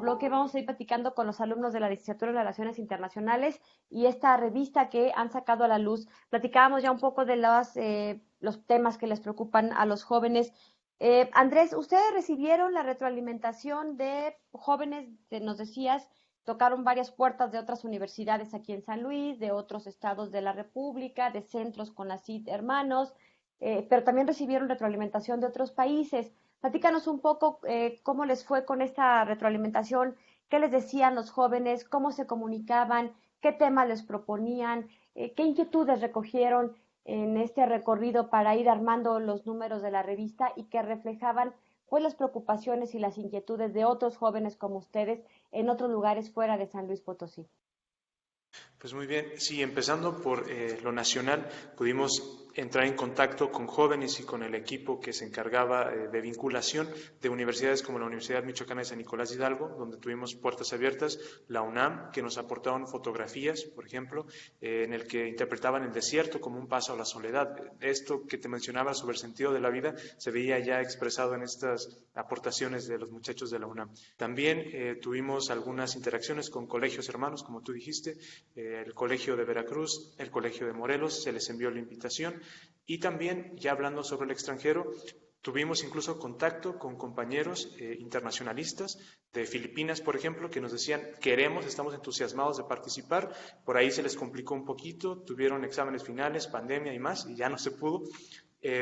bloque vamos a ir platicando con los alumnos de la licenciatura en Relaciones Internacionales y esta revista que han sacado a la luz. Platicábamos ya un poco de los temas que les preocupan a los jóvenes. Andrés, ¿ustedes recibieron la retroalimentación de jóvenes, nos decías, tocaron varias puertas de otras universidades aquí en San Luis, de otros estados de la República, de centros con la CID hermanos, pero también recibieron retroalimentación de otros países? Platícanos un poco cómo les fue con esta retroalimentación, qué les decían los jóvenes, cómo se comunicaban, qué temas les proponían, qué inquietudes recogieron en este recorrido para ir armando los números de la revista y que reflejaban pues las preocupaciones y las inquietudes de otros jóvenes como ustedes en otros lugares fuera de San Luis Potosí. Pues muy bien, sí, empezando por lo nacional, pudimos entrar en contacto con jóvenes y con el equipo que se encargaba de vinculación de universidades como la Universidad Michoacana de San Nicolás de Hidalgo, donde tuvimos puertas abiertas, la UNAM, que nos aportaron fotografías, por ejemplo, en el que interpretaban el desierto como un paso a la soledad. Esto que te mencionaba sobre el sentido de la vida se veía ya expresado en estas aportaciones de los muchachos de la UNAM. También tuvimos algunas interacciones con colegios hermanos, como tú dijiste, el Colegio de Veracruz, el Colegio de Morelos, se les envió la invitación. Y también, ya hablando sobre el extranjero, tuvimos incluso contacto con compañeros internacionalistas de Filipinas, por ejemplo, que nos decían, estamos entusiasmados de participar. Por ahí se les complicó un poquito, tuvieron exámenes finales, pandemia y más, y ya no se pudo.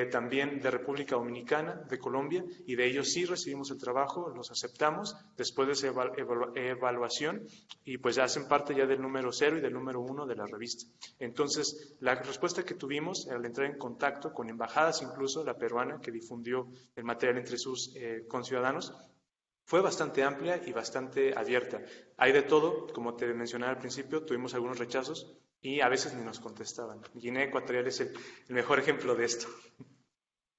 También de República Dominicana, de Colombia, y de ellos sí recibimos el trabajo, los aceptamos después de esa evaluación y pues ya hacen parte ya del número 0 y del número 1 de la revista. Entonces, la respuesta que tuvimos al entrar en contacto con embajadas, incluso la peruana que difundió el material entre sus conciudadanos, fue bastante amplia y bastante abierta. Hay de todo, como te mencionaba al principio, tuvimos algunos rechazos y a veces ni nos contestaban. Guinea Ecuatorial es el mejor ejemplo de esto.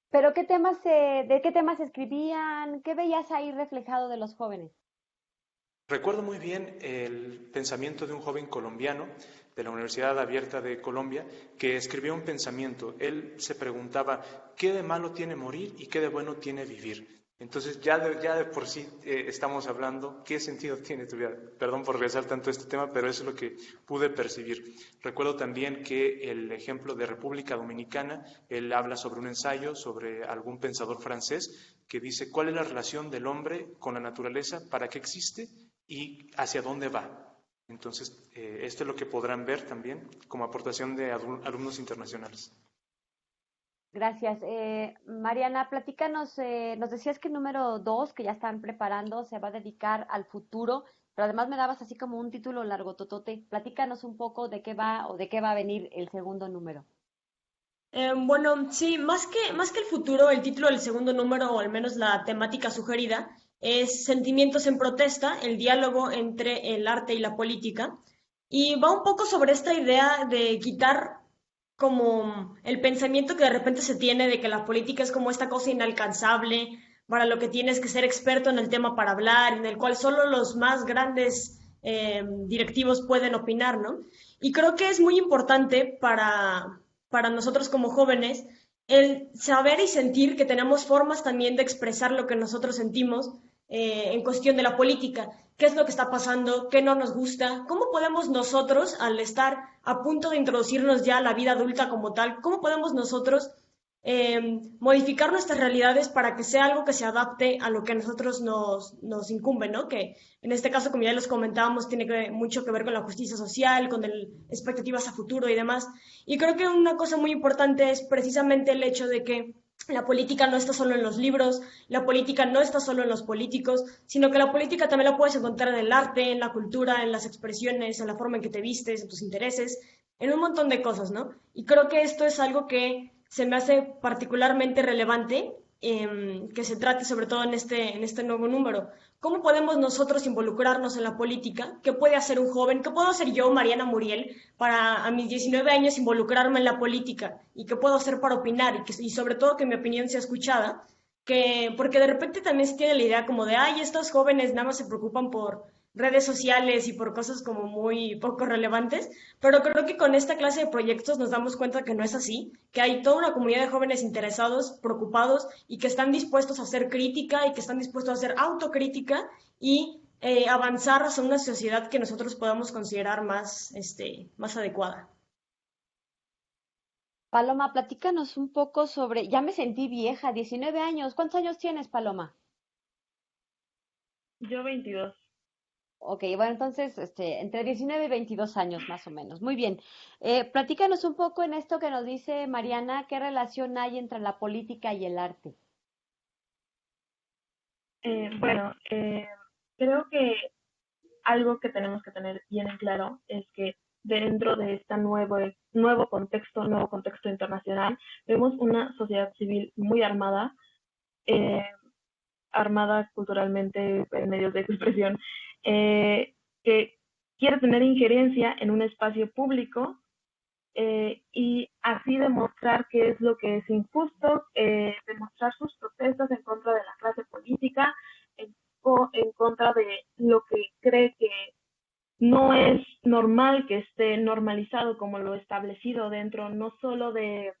¿Pero de qué temas escribían? ¿Qué veías ahí reflejado de los jóvenes? Recuerdo muy bien el pensamiento de un joven colombiano de la Universidad Abierta de Colombia que escribió un pensamiento. Él se preguntaba, ¿qué de malo tiene morir y qué de bueno tiene vivir? Entonces ya de por sí estamos hablando qué sentido tiene tu vida. Perdón por regresar tanto a este tema, pero eso es lo que pude percibir. Recuerdo también que el ejemplo de República Dominicana, él habla sobre un ensayo sobre algún pensador francés que dice cuál es la relación del hombre con la naturaleza, para qué existe y hacia dónde va. Entonces esto es lo que podrán ver también como aportación de alumnos internacionales. Gracias. Mariana, platícanos, nos decías que el número 2, que ya están preparando, se va a dedicar al futuro, pero además me dabas así como un título largototote. Platícanos un poco de qué va o de qué va a venir el segundo número. Bueno, sí, más que el futuro, el título del segundo número, o al menos la temática sugerida, es Sentimientos en protesta, el diálogo entre el arte y la política. Y va un poco sobre esta idea de quitar como el pensamiento que de repente se tiene de que la política es como esta cosa inalcanzable, para lo que tienes que ser experto en el tema para hablar, en el cual solo los más grandes directivos pueden opinar, ¿no? Y creo que es muy importante para nosotros como jóvenes el saber y sentir que tenemos formas también de expresar lo que nosotros sentimos en cuestión de la política. ¿Qué es lo que está pasando? ¿Qué no nos gusta? ¿Cómo podemos nosotros, al estar a punto de introducirnos ya a la vida adulta como tal, cómo podemos nosotros modificar nuestras realidades para que sea algo que se adapte a lo que a nosotros nos incumbe, ¿no? Que en este caso, como ya les comentábamos, tiene mucho que ver con la justicia social, con expectativas a futuro y demás. Y creo que una cosa muy importante es precisamente el hecho de que la política no está solo en los libros, la política no está solo en los políticos, sino que la política también la puedes encontrar en el arte, en la cultura, en las expresiones, en la forma en que te vistes, en tus intereses, en un montón de cosas, ¿no? Y creo que esto es algo que se me hace particularmente relevante que se trate sobre todo en este nuevo número. ¿Cómo podemos nosotros involucrarnos en la política? ¿Qué puede hacer un joven? ¿Qué puedo hacer yo, Mariana Muriel, para a mis 19 años involucrarme en la política? ¿Y qué puedo hacer para opinar? Y sobre todo que mi opinión sea escuchada. Porque de repente también se tiene la idea como de, ay, estos jóvenes nada más se preocupan por redes sociales y por cosas como muy poco relevantes, pero creo que con esta clase de proyectos nos damos cuenta que no es así, que hay toda una comunidad de jóvenes interesados, preocupados y que están dispuestos a hacer crítica y que están dispuestos a hacer autocrítica y avanzar hacia una sociedad que nosotros podamos considerar más adecuada. Paloma, platícanos un poco sobre, ya me sentí vieja, 19 años. ¿Cuántos años tienes, Paloma? Yo 22. Ok, bueno, entonces, entre 19 y 22 años más o menos. Muy bien. Platícanos un poco en esto que nos dice Mariana, ¿qué relación hay entre la política y el arte? Bueno, creo que algo que tenemos que tener bien en claro es que dentro de este nuevo contexto internacional, vemos una sociedad civil muy armada, eh, armada culturalmente en medios de expresión, que quiere tener injerencia en un espacio público y así demostrar qué es lo que es injusto, demostrar sus protestas en contra de la clase política, en contra de lo que cree que no es normal que esté normalizado como lo establecido dentro no solo de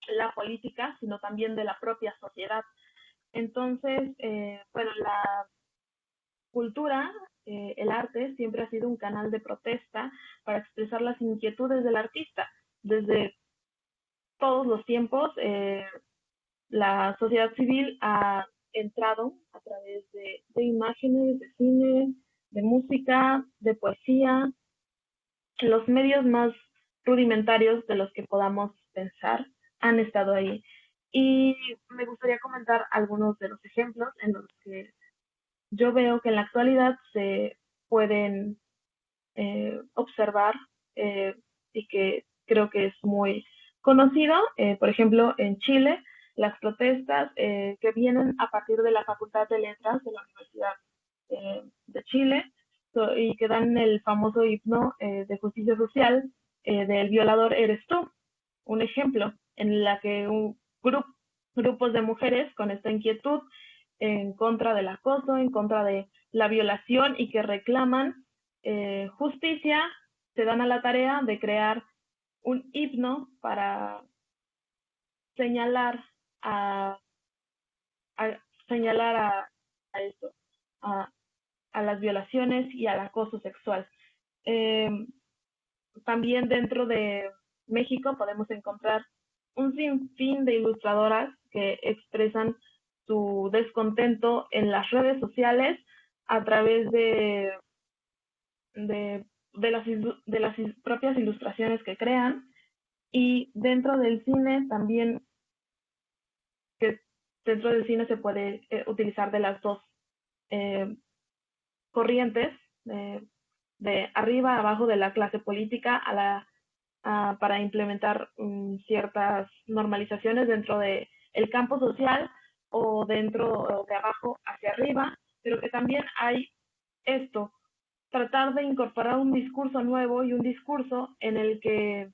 la política, sino también de la propia sociedad. Entonces, bueno, la cultura, el arte, siempre ha sido un canal de protesta para expresar las inquietudes del artista. Desde todos los tiempos, la sociedad civil ha entrado a través de imágenes, de cine, de música, de poesía, los medios más rudimentarios de los que podamos pensar han estado ahí. Y me gustaría comentar algunos de los ejemplos en los que yo veo que en la actualidad se pueden observar y que creo que es muy conocido. Por ejemplo, en Chile, las protestas que vienen a partir de la Facultad de Letras de la Universidad de Chile y que dan el famoso himno de justicia social del violador eres tú. Un ejemplo en la que grupos de mujeres con esta inquietud en contra del acoso, en contra de la violación y que reclaman justicia, se dan a la tarea de crear un himno para señalar a, señalar a esto, a, a las violaciones y al acoso sexual. Eh, También dentro de México podemos encontrar un sinfín de ilustradoras que expresan su descontento en las redes sociales a través de las propias ilustraciones que crean, y dentro del cine también, que dentro del cine se puede utilizar de las dos eh, corrientes, de arriba a abajo de la clase política para implementar ciertas normalizaciones dentro de el campo social o dentro de abajo hacia arriba, pero que también hay esto, tratar de incorporar un discurso nuevo y un discurso en el que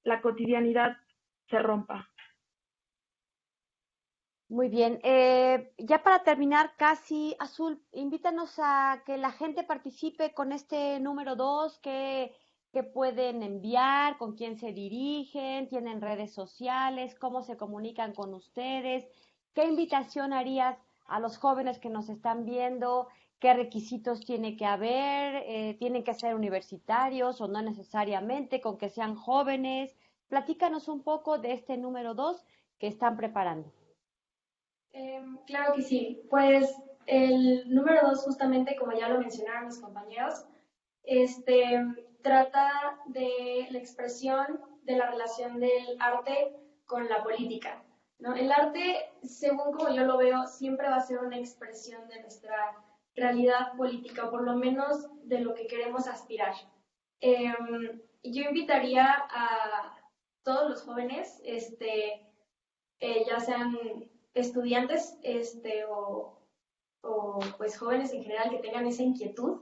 la cotidianidad se rompa. Muy bien. Ya para terminar, casi, Azul, invítanos a que la gente participe con este número 2, que pueden enviar, con quién se dirigen, tienen redes sociales, cómo se comunican con ustedes, qué invitación harías a los jóvenes que nos están viendo, qué requisitos tiene que haber, tienen que ser universitarios o no necesariamente, con que sean jóvenes. Platícanos un poco de este número 2 que están preparando. Claro que sí. Pues el número 2, justamente como ya lo mencionaron mis compañeros, este, trata de la expresión de la relación del arte con la política, ¿no? El arte, según como yo lo veo, siempre va a ser una expresión de nuestra realidad política, o por lo menos de lo que queremos aspirar. Yo invitaría a todos los jóvenes, ya sean estudiantes o pues jóvenes en general que tengan esa inquietud,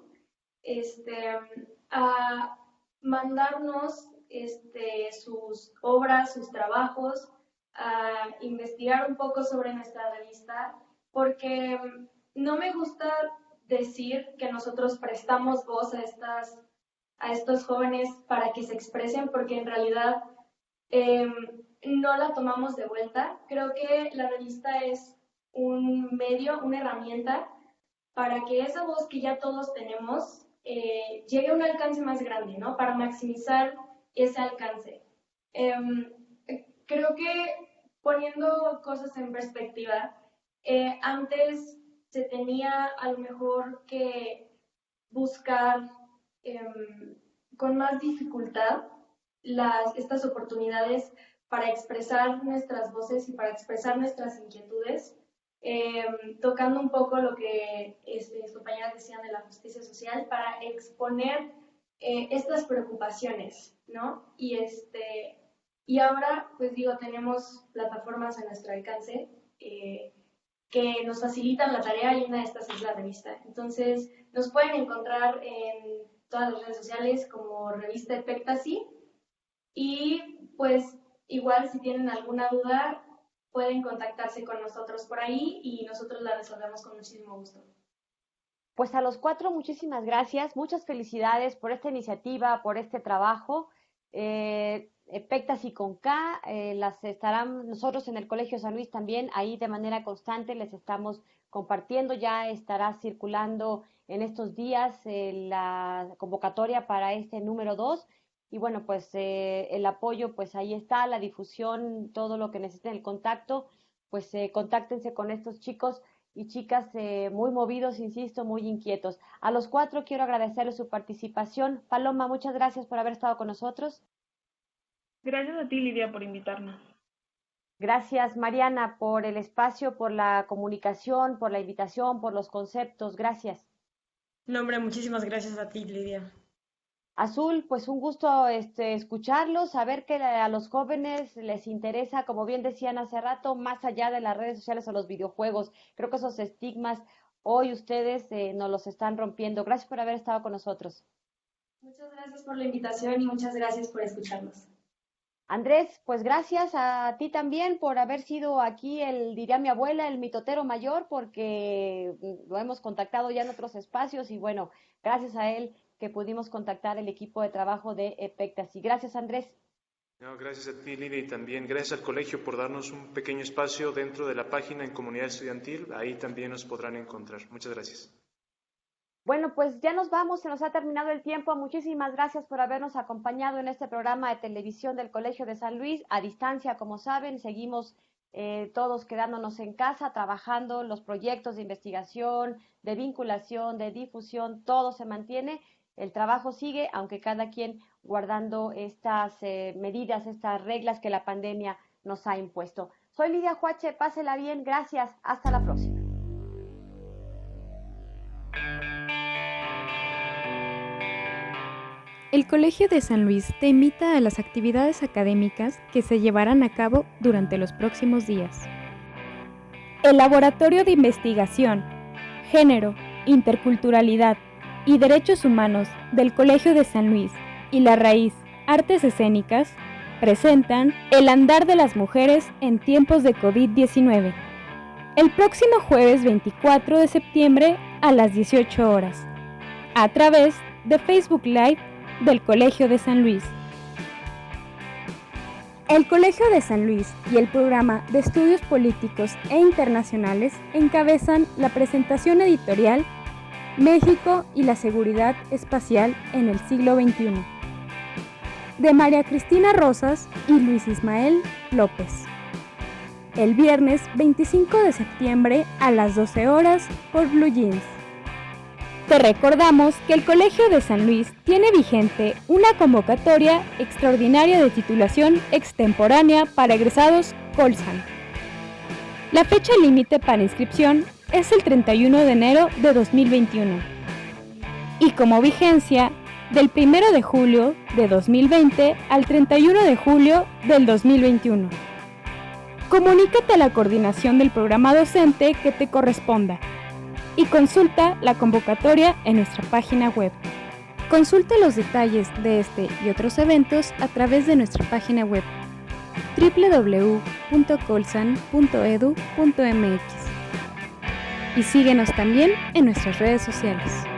a mandarnos sus obras, sus trabajos, a investigar un poco sobre nuestra revista, porque no me gusta decir que nosotros prestamos voz a estos jóvenes para que se expresen, porque en realidad no la tomamos de vuelta. Creo que la revista es un medio, una herramienta para que esa voz que ya todos tenemos llegue a un alcance más grande, ¿no? Para maximizar ese alcance. Creo que poniendo cosas en perspectiva, antes se tenía a lo mejor que buscar con más dificultad estas oportunidades para expresar nuestras voces y para expresar nuestras inquietudes, tocando un poco lo que mis compañeras decían de la justicia social, para exponer estas preocupaciones, ¿no? Y ahora, pues digo, tenemos plataformas a nuestro alcance que nos facilitan la tarea, y una de estas es la revista. Entonces, nos pueden encontrar en todas las redes sociales como Revista Epectasy, y pues igual si tienen alguna duda pueden contactarse con nosotros por ahí y nosotros la resolvemos con muchísimo gusto. Pues a los 4 muchísimas gracias, muchas felicidades por esta iniciativa, por este trabajo. Epectasy con K, las estarán nosotros en el Colegio San Luis también, ahí de manera constante les estamos compartiendo, ya estará circulando en estos días la convocatoria para este número 2, y bueno, pues el apoyo, pues ahí está, la difusión, todo lo que necesiten, el contacto, pues contáctense con estos chicos y chicas muy movidos, insisto, muy inquietos. A los 4 quiero agradecerles su participación. Paloma, muchas gracias por haber estado con nosotros. Gracias a ti, Lidia, por invitarnos. Gracias, Mariana, por el espacio, por la comunicación, por la invitación, por los conceptos. Gracias. No, hombre, muchísimas gracias a ti, Lidia. Azul, pues un gusto escucharlos, saber que a los jóvenes les interesa, como bien decían hace rato, más allá de las redes sociales o los videojuegos. Creo que esos estigmas hoy ustedes nos los están rompiendo. Gracias por haber estado con nosotros. Muchas gracias por la invitación y muchas gracias por escucharnos. Andrés, pues gracias a ti también por haber sido aquí diría mi abuela, el mitotero mayor, porque lo hemos contactado ya en otros espacios y bueno, gracias a él que pudimos contactar el equipo de trabajo de Epectasy. Gracias, Andrés. No, gracias a ti, Lidia, y también gracias al colegio por darnos un pequeño espacio dentro de la página en Comunidad Estudiantil. Ahí también nos podrán encontrar. Muchas gracias. Bueno, pues ya nos vamos, se nos ha terminado el tiempo. Muchísimas gracias por habernos acompañado en este programa de televisión del Colegio de San Luis. A distancia, como saben, seguimos todos quedándonos en casa, trabajando los proyectos de investigación, de vinculación, de difusión, todo se mantiene. El trabajo sigue, aunque cada quien guardando estas medidas, estas reglas que la pandemia nos ha impuesto. Soy Lidia Huache, pásela bien, gracias, hasta la próxima. El Colegio de San Luis te invita a las actividades académicas que se llevarán a cabo durante los próximos días. El Laboratorio de Investigación, Género, Interculturalidad y Derechos Humanos del Colegio de San Luis y La Raíz, Artes Escénicas, presentan El Andar de las Mujeres en tiempos de COVID-19. El próximo jueves 24 de septiembre a las 18 horas, a través de Facebook Live del Colegio de San Luis. El Colegio de San Luis y el Programa de Estudios Políticos e Internacionales encabezan la presentación editorial México y la Seguridad Espacial en el siglo XXI, de María Cristina Rosas y Luis Ismael López. El viernes 25 de septiembre a las 12 horas por Blue Jeans. Te recordamos que el Colegio de San Luis tiene vigente una convocatoria extraordinaria de titulación extemporánea para egresados Colsan. La fecha límite para inscripción es el 31 de enero de 2021 y como vigencia del 1 de julio de 2020 al 31 de julio del 2021. Comunícate a la coordinación del programa docente que te corresponda y consulta la convocatoria en nuestra página web. Consulta los detalles de este y otros eventos a través de nuestra página web www.colsan.edu.mx y síguenos también en nuestras redes sociales.